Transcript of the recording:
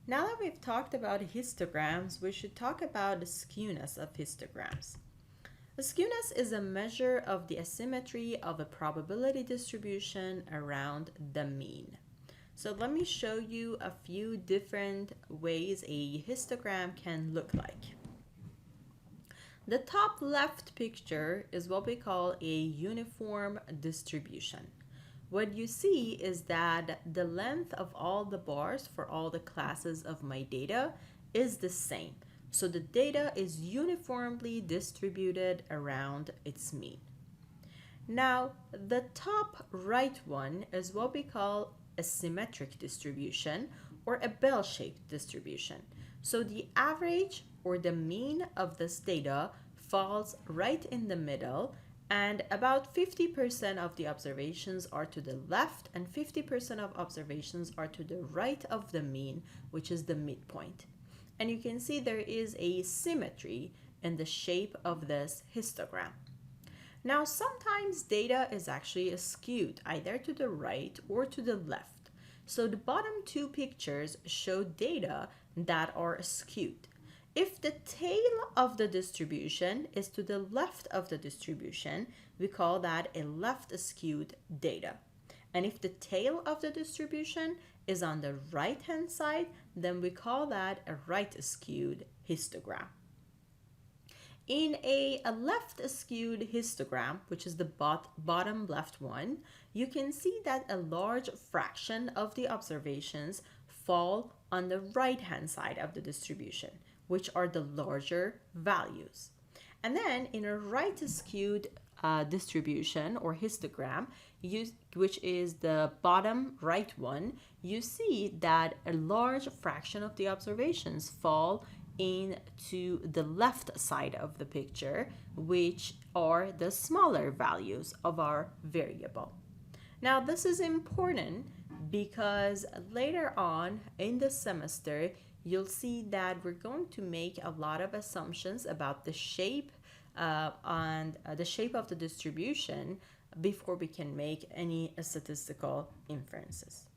Now that we've talked about histograms, we should talk about the skewness of histograms. The skewness is a measure of the asymmetry of a probability distribution around the mean. So let me show you a few different ways a histogram can look like. The top left picture is what we call a uniform distribution. What you see is that the length of all the bars for all the classes of my data is the same. So the data is uniformly distributed around its mean. Now, the top right one is what we call a symmetric distribution or a bell-shaped distribution. So the average or the mean of this data falls right in the middle, and about 50% of the observations are to the left and 50% of observations are to the right of the mean, which is the midpoint. And you can see there is a symmetry in the shape of this histogram. Now, sometimes data is actually skewed either to the right or to the left. So the bottom two pictures show data that are skewed. If the tail of the distribution is to the left of the distribution, we call that a left skewed data. And if the tail of the distribution is on the right hand side, then we call that a right skewed histogram. In a left skewed histogram, which is the bottom left one, you can see that a large fraction of the observations fall on the right hand side of the distribution, which are the larger values. And then in a right skewed distribution or histogram, which is the bottom right one, you see that a large fraction of the observations fall into the left side of the picture, which are the smaller values of our variable. Now, this is important because later on in the semester, you'll see that we're going to make a lot of assumptions about the shape the shape of the distribution before we can make any statistical inferences.